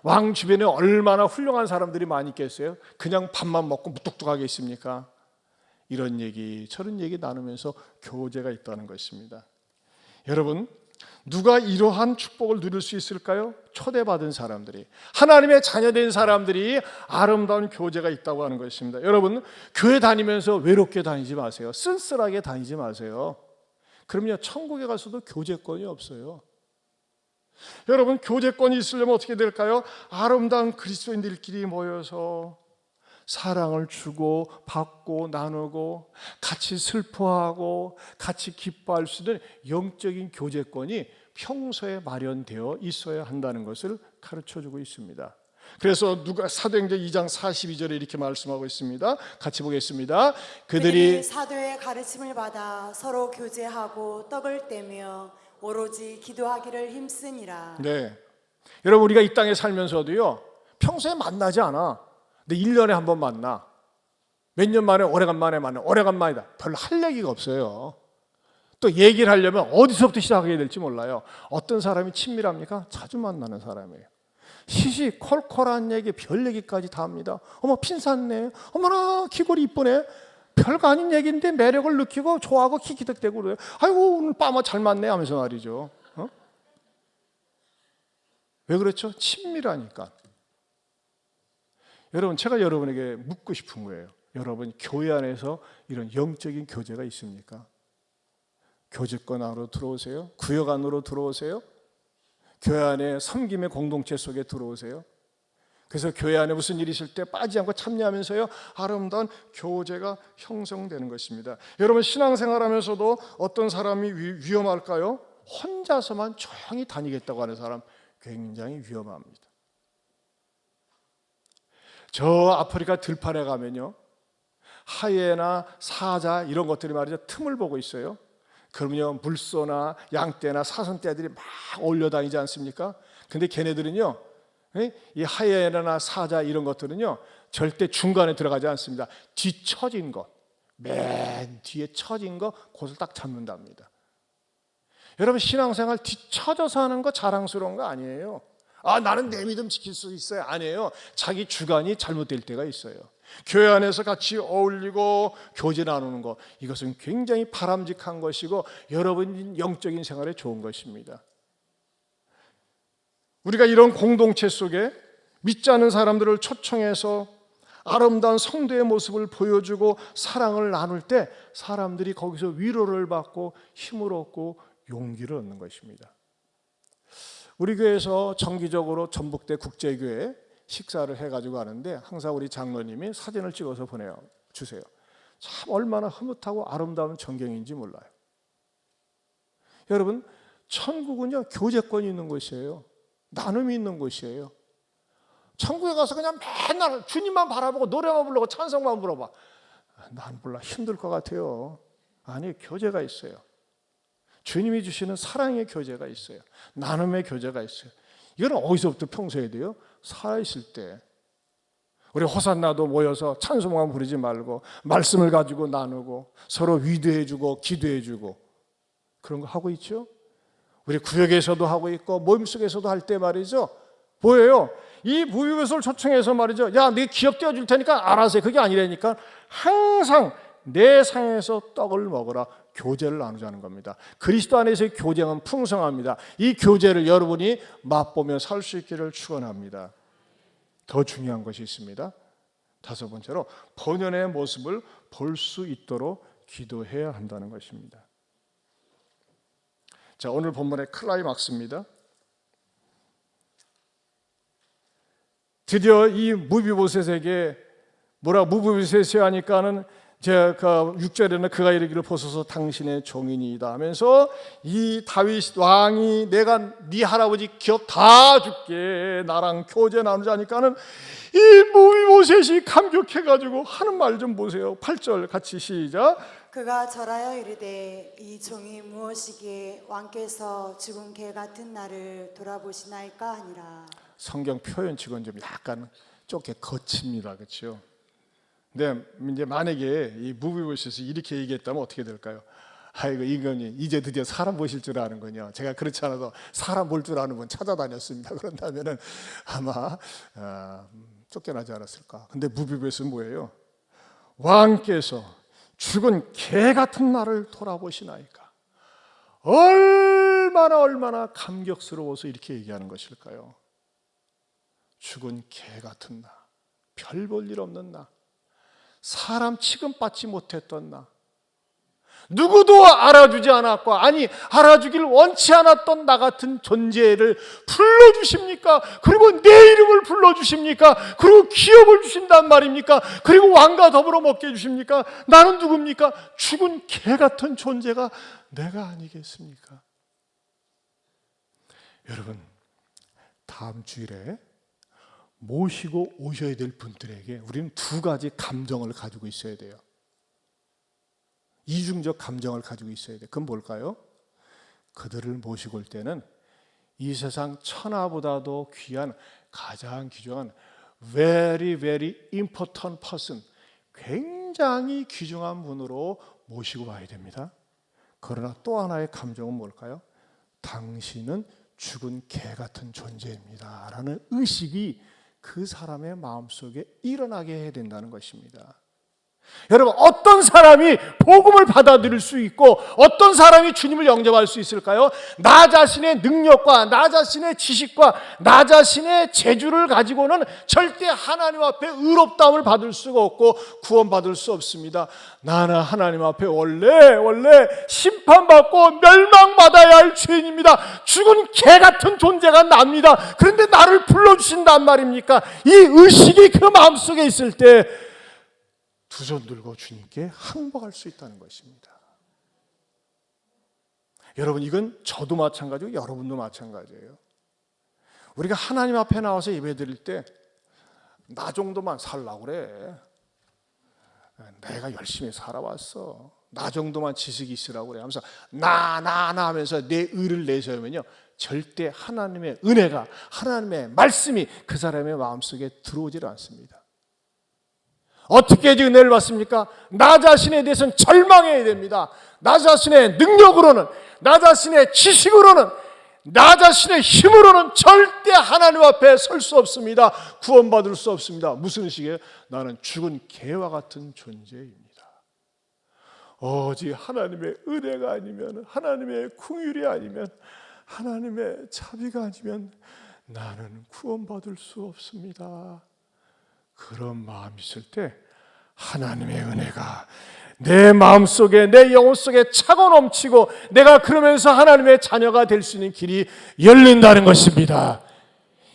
왕 주변에 얼마나 훌륭한 사람들이 많이 있겠어요? 그냥 밥만 먹고 무뚝뚝하게 있습니까? 이런 얘기 저런 얘기 나누면서 교제가 있다는 것입니다. 여러분, 누가 이러한 축복을 누릴 수 있을까요? 초대받은 사람들이, 하나님의 자녀된 사람들이 아름다운 교제가 있다고 하는 것입니다. 여러분, 교회 다니면서 외롭게 다니지 마세요. 쓸쓸하게 다니지 마세요. 그러면요, 천국에 가서도 교제권이 없어요. 여러분, 교제권이 있으려면 어떻게 될까요? 아름다운 그리스도인들끼리 모여서 사랑을 주고 받고 나누고 같이 슬퍼하고 같이 기뻐할 수 있는 영적인 교제권이 평소에 마련되어 있어야 한다는 것을 가르쳐주고 있습니다. 그래서 누가 사도행전 2장 42절에 이렇게 말씀하고 있습니다. 같이 보겠습니다. 그들이 사도의 가르침을 받아 서로 교제하고 떡을 떼며 오로지 기도하기를 힘쓰니라. 네, 여러분, 우리가 이 땅에 살면서도요, 평소에 만나지 않아. 근데 1년에 한 번 만나. 몇 년 만에, 오래간만에 만나. 오래간만이다. 별로 할 얘기가 없어요. 또 얘기를 하려면 어디서부터 시작해야 될지 몰라요. 어떤 사람이 친밀합니까? 자주 만나는 사람이에요. 시시콜콜한 얘기, 별 얘기까지 다 합니다. 어머, 핀산네. 어머나, 귀걸이 이쁘네. 별거 아닌 얘기인데 매력을 느끼고 좋아하고 키키득대고 그래요. 아이고, 오늘 빠마 잘 맞네 하면서 말이죠. 왜 그렇죠? 친밀하니까. 여러분, 제가 여러분에게 묻고 싶은 거예요. 여러분, 교회 안에서 이런 영적인 교제가 있습니까? 교제권 안으로 들어오세요? 구역 안으로 들어오세요? 교회 안에 섬김의 공동체 속에 들어오세요? 그래서 교회 안에 무슨 일이 있을 때 빠지지 않고 참여하면서요, 아름다운 교제가 형성되는 것입니다. 여러분, 신앙생활하면서도 어떤 사람이 위험할까요? 혼자서만 조용히 다니겠다고 하는 사람 굉장히 위험합니다. 저 아프리카 들판에 가면요, 하이에나, 사자 이런 것들이 말이죠, 틈을 보고 있어요. 그러면요, 물소나 양떼나 사슴떼들이 막 올려다니지 않습니까? 근데 걔네들은요, 이 하이에나나 사자 이런 것들은요, 절대 중간에 들어가지 않습니다. 뒤처진 것, 맨 뒤에 처진 것, 그것을 딱 잡는답니다. 여러분, 신앙생활 뒤처져서 하는 거 자랑스러운 거 아니에요. 아, 나는 내 믿음 지킬 수 있어요. 아니에요. 자기 주관이 잘못될 때가 있어요. 교회 안에서 같이 어울리고 교제 나누는 것, 이것은 굉장히 바람직한 것이고 여러분 영적인 생활에 좋은 것입니다. 우리가 이런 공동체 속에 믿지 않는 사람들을 초청해서 아름다운 성도의 모습을 보여주고 사랑을 나눌 때 사람들이 거기서 위로를 받고 힘을 얻고 용기를 얻는 것입니다. 우리 교회에서 정기적으로 전북대 국제교회 식사를 해가지고 하는데 항상 우리 장로님이 사진을 찍어서 보내주세요. 참 얼마나 흐뭇하고 아름다운 전경인지 몰라요. 여러분, 천국은요, 교제권이 있는 곳이에요. 나눔이 있는 곳이에요. 천국에 가서 그냥 맨날 주님만 바라보고 노래만 부르고 찬송만 부르봐. 난 몰라, 힘들 것 같아요. 아니, 교제가 있어요. 주님이 주시는 사랑의 교제가 있어요. 나눔의 교제가 있어요. 이건 어디서부터 평소에 돼요? 살아있을 때. 우리 호산나도 모여서 찬송만 부르지 말고 말씀을 가지고 나누고 서로 위로해주고 기도해주고 그런 거 하고 있죠. 우리 구역에서도 하고 있고 모임 속에서도 할 때 말이죠. 뭐예요? 이 무비보셋을 초청해서 말이죠. 야, 네 기업 떼어줄 테니까 알아서 해. 그게 아니라니까 항상 내 상에서 떡을 먹으라. 교제를 나누자는 겁니다. 그리스도 안에서의 교제는 풍성합니다. 이 교제를 여러분이 맛보며 살 수 있기를 축원합니다. 더 중요한 것이 있습니다. 다섯 번째로 본연의 모습을 볼 수 있도록 기도해야 한다는 것입니다. 자, 오늘 본문의 클라이막스입니다. 드디어 이 무비보셋에게 무비보셋이 하니까는 제가 6절에는 그가 이르기를 보소서 당신의 종이니이다 하면서 이 다윗 왕이 내가 네 할아버지 기업 다 줄게 나랑 교제 나누자니까는 이 무비보셋이 감격해가지고 하는 말 좀 보세요. 8절 같이 시작. 그가 절하여 이르되 이 종이 무엇이기에 왕께서 죽은 개 같은 나를 돌아보시나이까 하니라. 성경 표현치고는 좀 약간 좁게 거칩니다. 그렇죠? 근데 이제 만약에 이 무비보셋이 이렇게 얘기했다면 어떻게 될까요? 아, 아이고 이건이 이제 드디어 사람 보실 줄 아는군요. 제가 그렇지 않아도 사람 볼 줄 아는 분 찾아다녔습니다. 그런다면은 아마 쫓겨나지 않았을까. 근데 무비벳은 뭐예요? 왕께서 죽은 개 같은 나를 돌아보시나이까. 얼마나 감격스러워서 이렇게 얘기하는 것일까요? 죽은 개 같은 나, 별 볼 일 없는 나, 사람 취급받지 못했던 나, 누구도 알아주지 않았고, 아니 알아주길 원치 않았던 나 같은 존재를 불러주십니까? 그리고 내 이름을 불러주십니까? 그리고 기업을 주신단 말입니까? 그리고 왕과 더불어 먹게 해주십니까? 나는 누굽니까? 죽은 개 같은 존재가 내가 아니겠습니까? 여러분, 다음 주일에 모시고 오셔야 될 분들에게 우리는 두 가지 감정을 가지고 있어야 돼요. 이중적 감정을 가지고 있어야 돼요. 그건 뭘까요? 그들을 모시고 올 때는 이 세상 천하보다도 귀한, 가장 귀중한 very important person, 굉장히 귀중한 분으로 모시고 와야 됩니다. 그러나 또 하나의 감정은 뭘까요? 당신은 죽은 개 같은 존재입니다 라는 의식이 그 사람의 마음속에 일어나게 해야 된다는 것입니다. 여러분, 어떤 사람이 복음을 받아들일 수 있고 어떤 사람이 주님을 영접할 수 있을까요? 나 자신의 능력과 나 자신의 지식과 나 자신의 재주를 가지고는 절대 하나님 앞에 의롭다함을 받을 수가 없고 구원받을 수 없습니다. 나는 하나님 앞에 원래 심판받고 멸망받아야 할 죄인입니다. 죽은 개 같은 존재가 납니다. 그런데 나를 불러주신단 말입니까? 이 의식이 그 마음속에 있을 때 두 손 들고 주님께 항복할 수 있다는 것입니다. 여러분, 이건 저도 마찬가지고 여러분도 마찬가지예요. 우리가 하나님 앞에 나와서 예배드릴 때 나 정도만 살라고 그래. 내가 열심히 살아왔어. 나 정도만 지식이 있으라고 그래 하면서 나 하면서 내 의를 내세우면요, 절대 하나님의 은혜가, 하나님의 말씀이 그 사람의 마음속에 들어오질 않습니다. 어떻게 은혜를 받습니까? 나 자신에 대해서는 절망해야 됩니다. 나 자신의 능력으로는, 나 자신의 지식으로는, 나 자신의 힘으로는 절대 하나님 앞에 설 수 없습니다. 구원받을 수 없습니다. 무슨 식이에요? 나는 죽은 개와 같은 존재입니다. 오직 하나님의 은혜가 아니면, 하나님의 긍휼이 아니면, 하나님의 자비가 아니면 나는 구원받을 수 없습니다. 그런 마음이 있을 때 하나님의 은혜가 내 마음속에, 내 영혼 속에 차고 넘치고 내가 그러면서 하나님의 자녀가 될 수 있는 길이 열린다는 것입니다.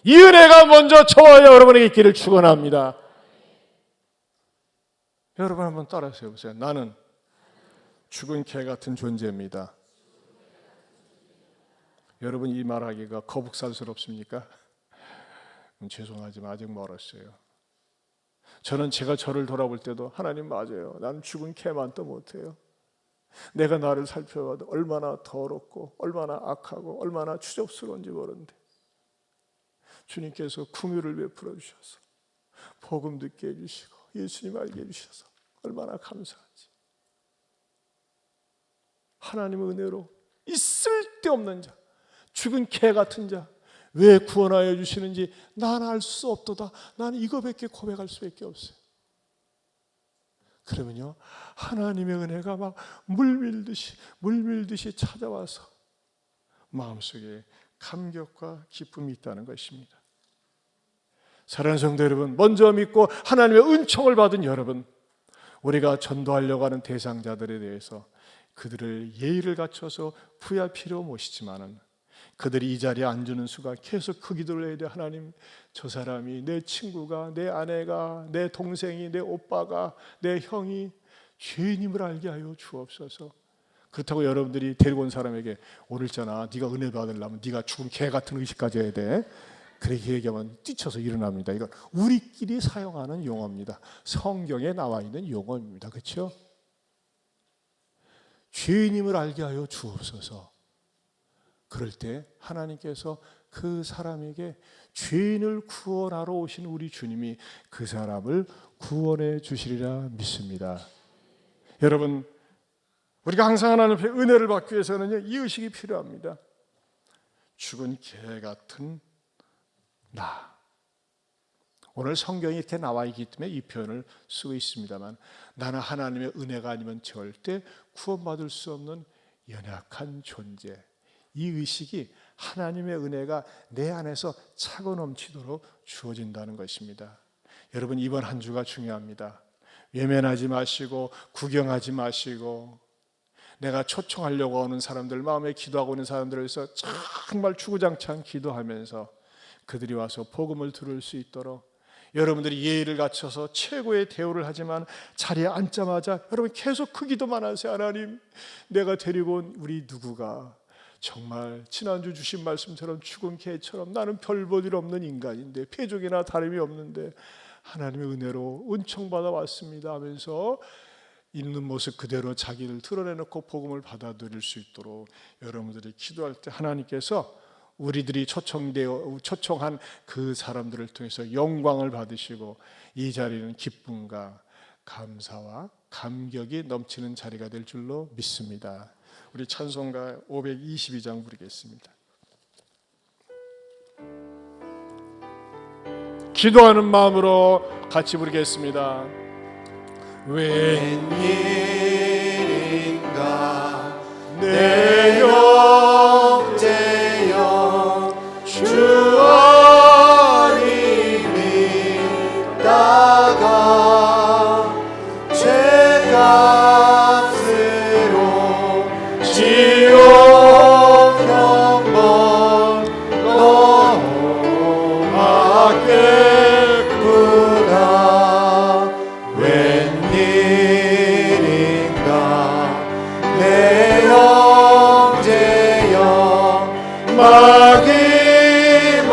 이 은혜가 먼저 저와 여러분에게 있기를 축원합니다. 여러분 한번 따라서 해보세요. 나는 죽은 개 같은 존재입니다. 여러분, 이 말하기가 거북살스럽습니까? 죄송하지만 아직 멀었어요. 저는 제가 저를 돌아볼 때도 하나님 맞아요. 나는 죽은 개만도 못해요. 내가 나를 살펴봐도 얼마나 더럽고 얼마나 악하고 얼마나 추접스러운지 모르는데 주님께서 긍휼을 베풀어 주셔서 복음 듣게 해주시고 예수님 알게 해주셔서 얼마나 감사하지. 하나님의 은혜로 이 쓸데없는 자, 죽은 개 같은 자 왜 구원하여 주시는지 나는 알 수 없도다. 나는 이거밖에 고백할 수밖에 없어요. 그러면요, 하나님의 은혜가 막 물밀듯이 찾아와서 마음속에 감격과 기쁨이 있다는 것입니다. 사랑하는 성도 여러분, 먼저 믿고 하나님의 은총을 받은 여러분, 우리가 전도하려고 하는 대상자들에 대해서 그들을 예의를 갖춰서 VIP로 모시지만은 그들이 이 자리에 앉는 수가 계속 그 기도를 해야 돼. 하나님, 저 사람이, 내 친구가, 내 아내가, 내 동생이, 내 오빠가, 내 형이 죄인임을 알게 하여 주옵소서. 그렇다고 여러분들이 데리고 온 사람에게 오늘 있잖아, 네가 은혜 받으려면 네가 죽은 개 같은 의식까지 해야 돼. 그렇게 얘기하면 뛰쳐서 일어납니다. 이건 우리끼리 사용하는 용어입니다. 성경에 나와 있는 용어입니다. 그렇죠? 죄인임을 알게 하여 주옵소서. 그럴 때 하나님께서 그 사람에게 죄인을 구원하러 오신 우리 주님이 그 사람을 구원해 주시리라 믿습니다. 여러분, 우리가 항상 하나님 앞에 은혜를 받기 위해서는요, 이 의식이 필요합니다. 죽은 개 같은 나. 오늘 성경이 이렇게 나와 있기 때문에 이 표현을 쓰고 있습니다만, 나는 하나님의 은혜가 아니면 절대 구원받을 수 없는 연약한 존재. 이 의식이 하나님의 은혜가 내 안에서 차고 넘치도록 주어진다는 것입니다. 여러분, 이번 한 주가 중요합니다. 외면하지 마시고 구경하지 마시고, 내가 초청하려고 하는 사람들, 마음에 기도하고 있는 사람들을 위해서 정말 주구장창 기도하면서 그들이 와서 복음을 들을 수 있도록, 여러분들이 예의를 갖춰서 최고의 대우를 하지만 자리에 앉자마자 여러분 계속 그 기도만 하세요. 하나님, 내가 데리고 온 우리 누구가 정말 지난주 주신 말씀처럼 죽은 개처럼 나는 별 볼 일 없는 인간인데, 패족이나 다름이 없는데 하나님의 은혜로 은총받아 왔습니다 하면서 있는 모습 그대로 자기를 드러내놓고 복음을 받아들일 수 있도록 여러분들이 기도할 때 하나님께서 우리들이 초청한 그 사람들을 통해서 영광을 받으시고, 이 자리는 기쁨과 감사와 감격이 넘치는 자리가 될 줄로 믿습니다. 우리 찬송가 522장 부르겠습니다. 기도하는 마음으로 같이 부르겠습니다. 웬일인가 내 형제여 주 안이 믿다가 죄값으로 지옥 형벌 넘어가겠구나. 웬일인가 내 형제여 마귀만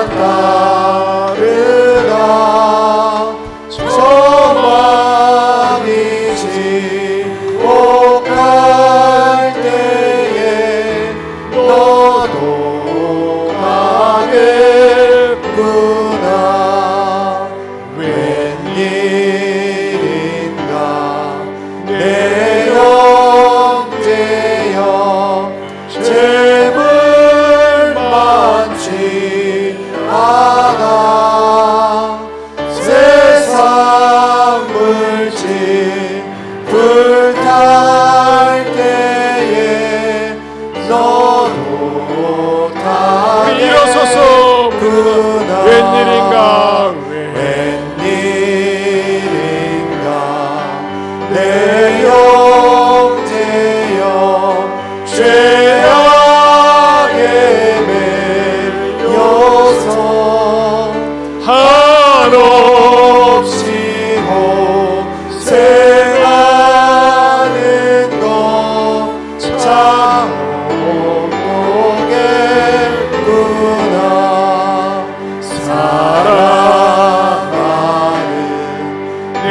따르다 저 마귀 지옥 갈 때에 너도 가겠구나. 웬일인가 내 형제여 죄물 많지 않아 세상 물질 불탈 때에 너도 가겠구나. 웬일인가 내 형제여 죄악에 매여서 한없이 고생하는 것 참 못보겠구나. 사랑하는 내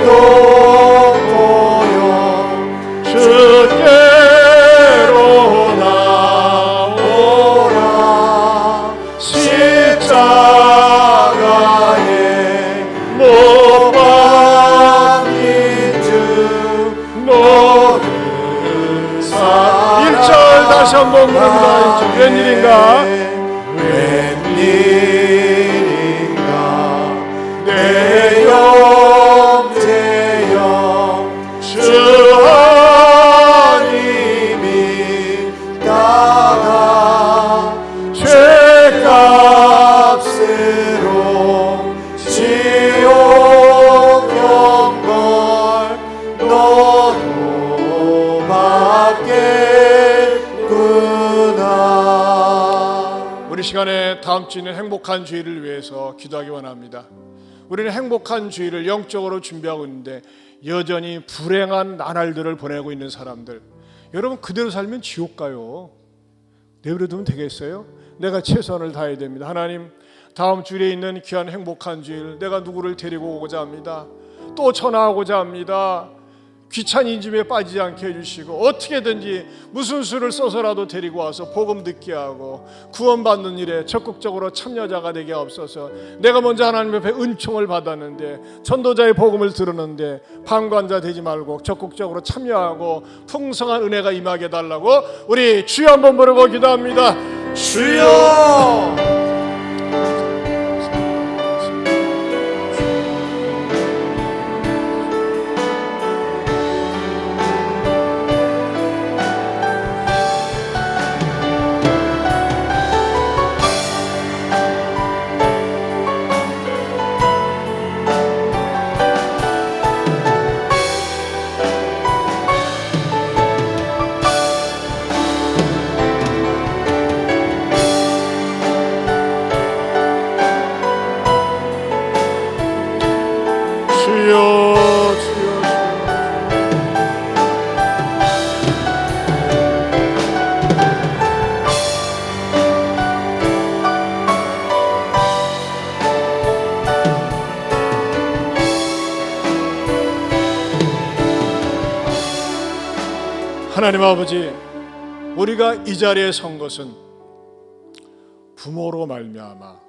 동포여 주께로 나오라. 십자가에 못 박힌 주 너를 사랑하네. 1절 다시 한번 부릅니다. 웬일인가 웬일인가 내 형제여 주 안이 믿다가 죄값으로 지옥 형벌 너도 받겠구나. 우리 시간에 다음 주에는 행복한 주일을 위해서 기도하기 원합니다. 우리는 행복한 주일을 영적으로 준비하고 있는데 여전히 불행한 나날들을 보내고 있는 사람들, 여러분 그대로 살면 지옥 가요. 내버려두면 되겠어요? 내가 최선을 다해야 됩니다. 하나님, 다음 주일에 있는 귀한 행복한 주일, 내가 누구를 데리고 오고자 합니다. 또 전화하고자 합니다. 귀찮은 인집에 빠지지 않게 해주시고 어떻게든지 무슨 수를 써서라도 데리고 와서 복음 듣게 하고 구원받는 일에 적극적으로 참여자가 되게 하옵소서. 내가 먼저 하나님 옆에 은총을 받았는데 전도자의 복음을 들었는데 방관자 되지 말고 적극적으로 참여하고 풍성한 은혜가 임하게 해달라고 우리 주여 한번 부르고 기도합니다. 주여. 하나님 아버지, 우리가 이 자리에 선 것은 부모로 말미암아,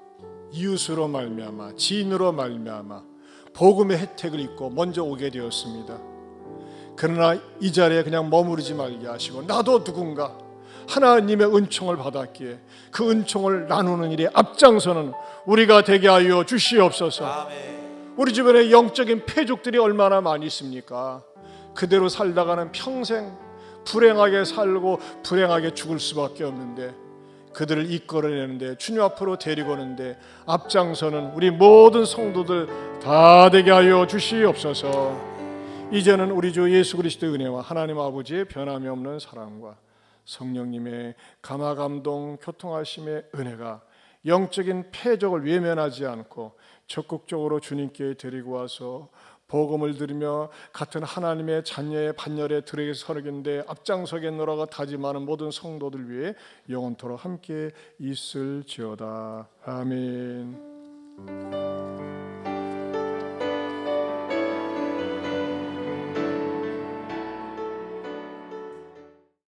이웃으로 말미암아, 지인으로 말미암아 복음의 혜택을 입고 먼저 오게 되었습니다. 그러나 이 자리에 그냥 머무르지 말게 하시고 나도 누군가 하나님의 은총을 받았기에 그 은총을 나누는 일에 앞장서는 우리가 되게 하여 주시옵소서. 우리 주변에 영적인 패족들이 얼마나 많이 있습니까? 그대로 살다가는 평생 불행하게 살고 불행하게 죽을 수밖에 없는데 그들을 이끌어내는데 주님 앞으로 데리고 오는데 앞장서는 우리 모든 성도들 다 되게 하여 주시옵소서. 이제는 우리 주 예수 그리스도의 은혜와 하나님 아버지의 변함이 없는 사랑과 성령님의 감화감동 교통하심의 은혜가 영적인 패적을 외면하지 않고 적극적으로 주님께 데리고 와서 복음을 들으며 같은 하나님의 자녀의 반열에 들에게 서르겠는데 앞장서겠노라고 다짐하는 모든 성도들 위해 영원토록 함께 있을지어다. 아멘.